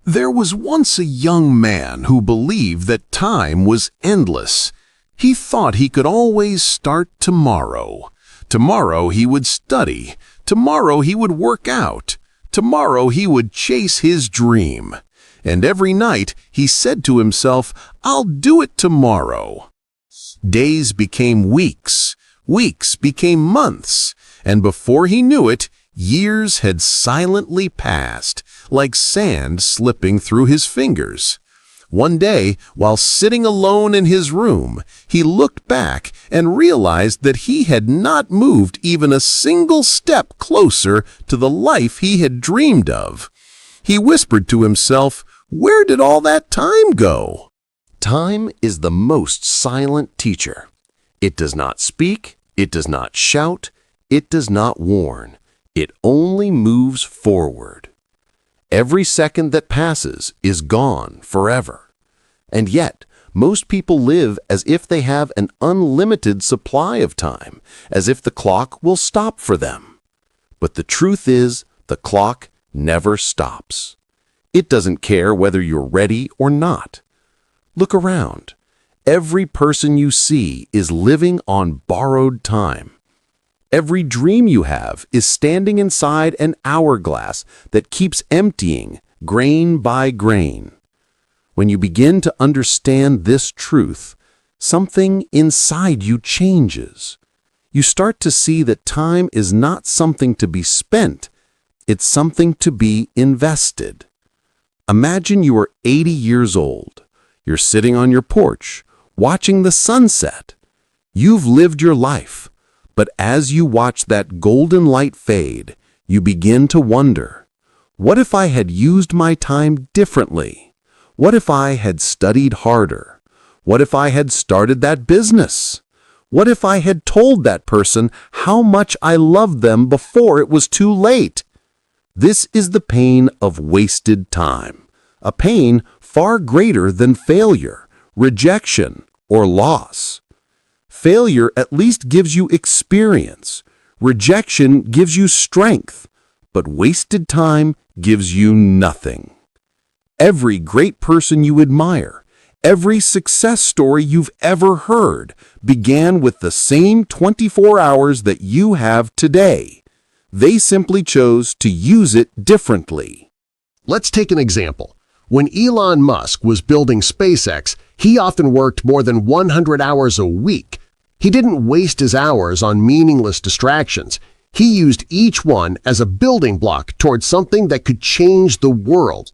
There was once a young man who believed that time was endless. He thought he could always start tomorrow. Tomorrow he would study. Tomorrow he would work out. Tomorrow he would chase his dream. And every night he said to himself, "I'll do it tomorrow." Days became weeks. Weeks became months. And before he knew it, years had silently passed, like sand slipping through his fingers. One day, while sitting alone in his room, he looked back and realized that he had not moved even a single step closer to the life he had dreamed of. He whispered to himself, "Where did all that time go?" Time is the most silent teacher. It does not speak, it does not shout, it does not warn. It only moves forward. Every second that passes is gone forever. And yet, most people live as if they have an unlimited supply of time, as if the clock will stop for them. But the truth is, the clock never stops. It doesn't care whether you're ready or not. Look around. Every person you see is living on borrowed time. Every dream you have is standing inside an hourglass that keeps emptying, grain by grain. When you begin to understand this truth, something inside you changes. You start to see that time is not something to be spent, it's something to be invested. Imagine you are 80 years old. You're sitting on your porch, watching the sunset. You've lived your life. But as you watch that golden light fade, you begin to wonder, what if I had used my time differently? What if I had studied harder? What if I had started that business? What if I had told that person how much I loved them before it was too late? This is the pain of wasted time, a pain far greater than failure, rejection, or loss. Failure at least gives you experience. Rejection gives you strength. But wasted time gives you nothing. Every great person you admire, every success story you've ever heard, began with the same 24 hours that you have today. They simply chose to use it differently. Let's take an example. When Elon Musk was building SpaceX, he often worked more than 100 hours a week. He didn't waste his hours on meaningless distractions. He used each one as a building block towards something that could change the world.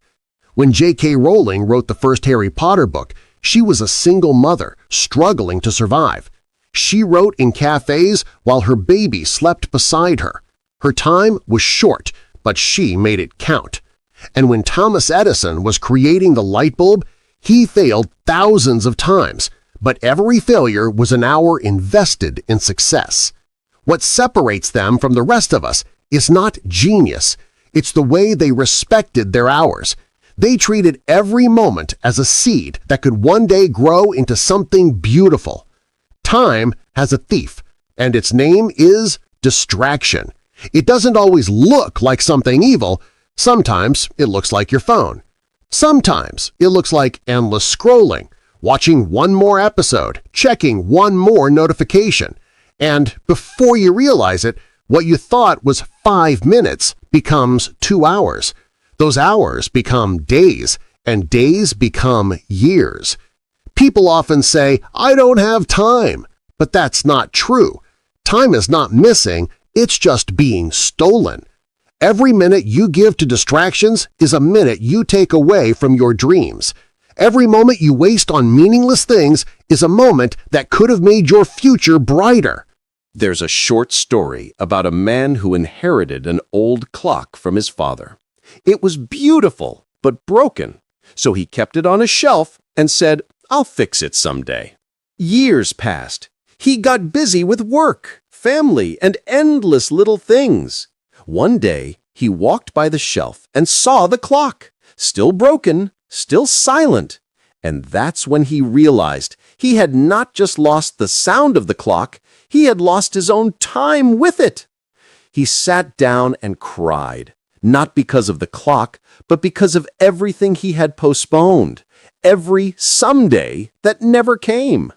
When J.K. Rowling wrote the first Harry Potter book, she was a single mother struggling to survive. She wrote in cafes while her baby slept beside her. Her time was short, but she made it count. And when Thomas Edison was creating the light bulb, he failed thousands of times. But every failure was an hour invested in success. What separates them from the rest of us is not genius. It's the way they respected their hours. They treated every moment as a seed that could one day grow into something beautiful. Time has a thief, and its name is distraction. It doesn't always look like something evil. Sometimes it looks like your phone. Sometimes it looks like endless scrolling, watching one more episode, checking one more notification. And before you realize it, what you thought was 5 minutes becomes 2 hours. Those hours become days, and days become years. People often say, "I don't have time," but that's not true. Time is not missing, it's just being stolen. Every minute you give to distractions is a minute you take away from your dreams. Every moment you waste on meaningless things is a moment that could have made your future brighter. There's a short story about a man who inherited an old clock from his father. It was beautiful, but broken, so he kept it on a shelf and said, "I'll fix it someday." Years passed. He got busy with work, family, and endless little things. One day, he walked by the shelf and saw the clock, still broken, still silent. And that's when he realized he had not just lost the sound of the clock, he had lost his own time with it. He sat down and cried, not because of the clock, but because of everything he had postponed, every someday that never came.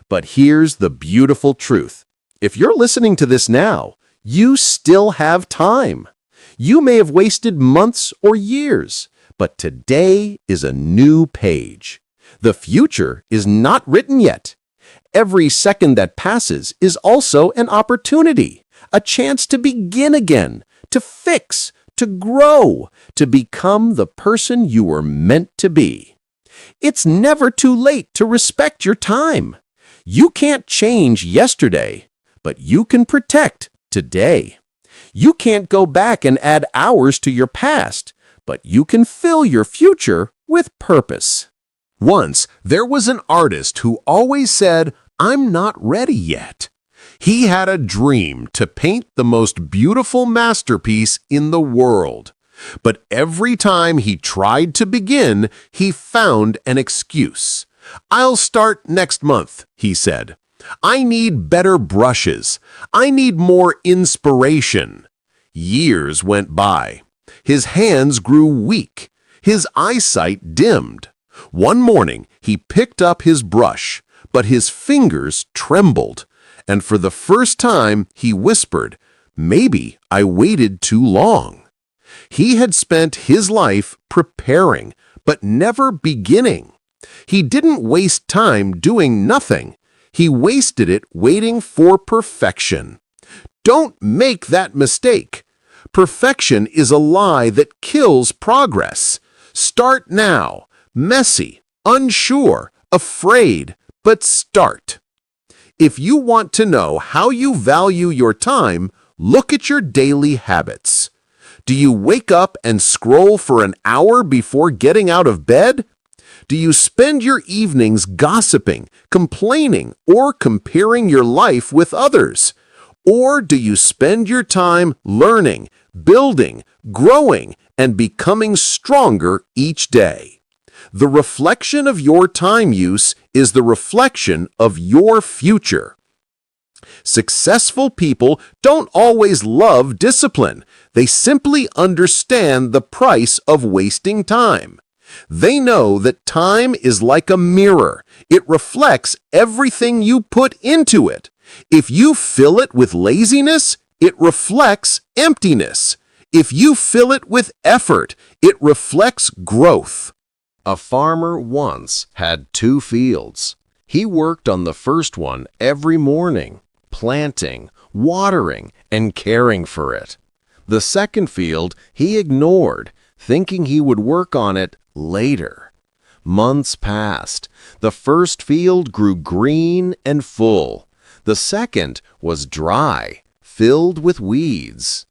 But here's the beautiful truth. If you're listening to this now, you still have time. You may have wasted months or years, but today is a new page. The future is not written yet. Every second that passes is also an opportunity, a chance to begin again, to fix, to grow, to become the person you were meant to be. It's never too late to respect your time. You can't change yesterday, but you can protect today. You can't go back and add hours to your past, but you can fill your future with purpose. Once, there was an artist who always said, "I'm not ready yet." He had a dream to paint the most beautiful masterpiece in the world. But every time he tried to begin, he found an excuse. "I'll start next month," he said. "I need better brushes. I need more inspiration." Years went by. His hands grew weak. His eyesight dimmed. One morning, he picked up his brush, but his fingers trembled. And for the first time, he whispered, "Maybe I waited too long." He had spent his life preparing, but never beginning. He didn't waste time doing nothing. He wasted it waiting for perfection. Don't make that mistake. Perfection is a lie that kills progress. Start now. Messy, unsure, afraid, but start. If you want to know how you value your time, look at your daily habits. Do you wake up and scroll for an hour before getting out of bed? Do you spend your evenings gossiping, complaining, or comparing your life with others? Or do you spend your time learning, building, growing, and becoming stronger each day? The reflection of your time use is the reflection of your future. Successful people don't always love discipline. They simply understand the price of wasting time. They know that time is like a mirror. It reflects everything you put into it. If you fill it with laziness, it reflects emptiness. If you fill it with effort, it reflects growth. A farmer once had 2 fields. He worked on the first one every morning, planting, watering, and caring for it. The second field he ignored, thinking he would work on it later. Months passed. The first field grew green and full. The second was dry, filled with weeds.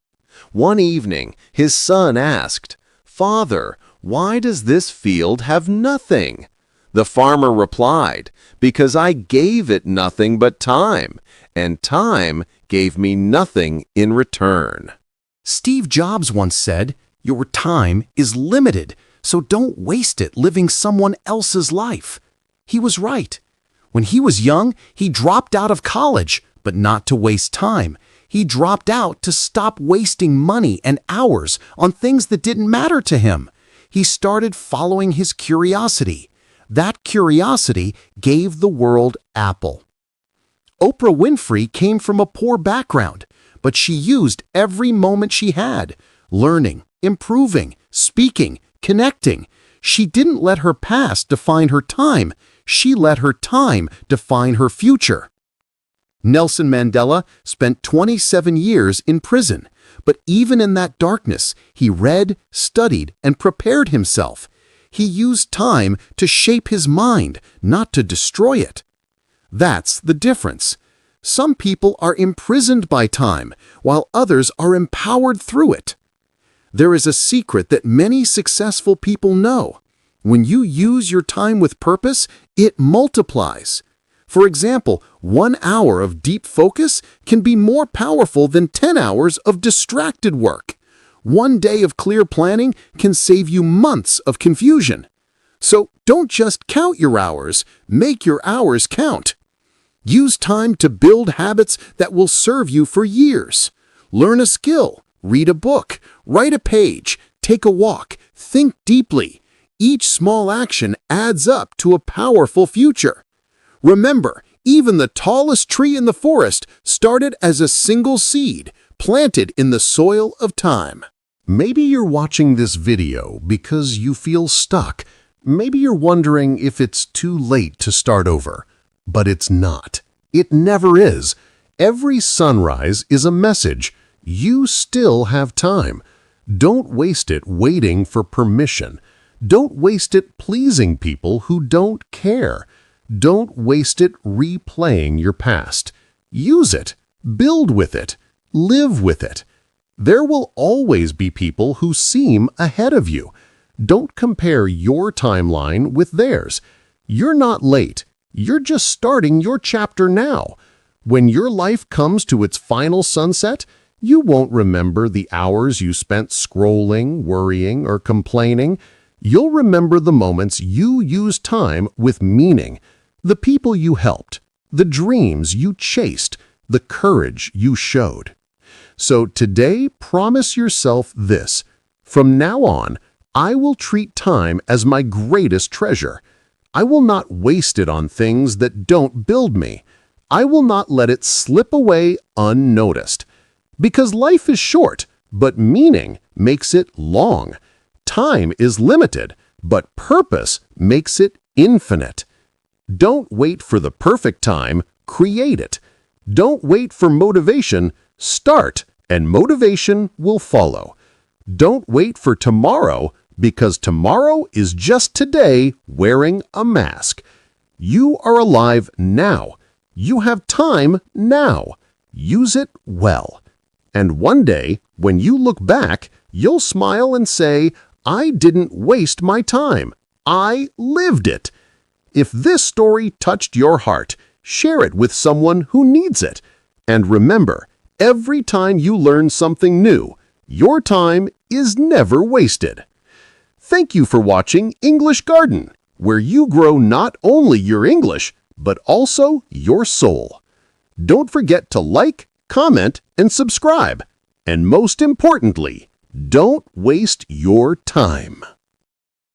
One evening, his son asked, "Father, why does this field have nothing?" The farmer replied, "Because I gave it nothing but time, and time gave me nothing in return." Steve Jobs once said, "Your time is limited, so don't waste it living someone else's life." He was right. When he was young, he dropped out of college, but not to waste time. He dropped out to stop wasting money and hours on things that didn't matter to him. He started following his curiosity. That curiosity gave the world Apple. Oprah Winfrey came from a poor background, but she used every moment she had, learning, improving, speaking, connecting. She didn't let her past define her time. She let her time define her future. Nelson Mandela spent 27 years in prison, but even in that darkness, he read, studied, and prepared himself. He used time to shape his mind, not to destroy it. That's the difference. Some people are imprisoned by time, while others are empowered through it. There is a secret that many successful people know. When you use your time with purpose, it multiplies. For example, 1 hour of deep focus can be more powerful than 10 hours of distracted work. 1 day of clear planning can save you months of confusion. So don't just count your hours, make your hours count. Use time to build habits that will serve you for years. Learn a skill, Read a book, write a page, take a walk, think deeply. Each small action adds up to a powerful future. Remember, even the tallest tree in the forest started as a single seed planted in the soil of time. Maybe you're watching this video because you feel stuck. Maybe you're wondering if it's too late to start over. But it's not. It never is. Every sunrise is a message. You still have time. Don't waste it waiting for permission. Don't waste it pleasing people who don't care. Don't waste it replaying your past. Use it. Build with it. Live with it. There will always be people who seem ahead of you. Don't compare your timeline with theirs. You're not late. You're just starting your chapter now. When your life comes to its final sunset, you won't remember the hours you spent scrolling, worrying, or complaining. You'll remember the moments you used time with meaning, the people you helped, the dreams you chased, the courage you showed. So today, promise yourself this. From now on, I will treat time as my greatest treasure. I will not waste it on things that don't build me. I will not let it slip away unnoticed. Because life is short, but meaning makes it long. Time is limited, but purpose makes it infinite. Don't wait for the perfect time, create it. Don't wait for motivation, start, and motivation will follow. Don't wait for tomorrow, because tomorrow is just today wearing a mask. You are alive now. You have time now. Use it well. And one day, when you look back, you'll smile and say, I didn't waste my time. I lived it. If this story touched your heart, share it with someone who needs it. And remember, every time you learn something new, your time is never wasted. Thank you for watching English Garden, where you grow not only your English, but also your soul. Don't forget to like, comment, and subscribe. And most importantly, don't waste your time.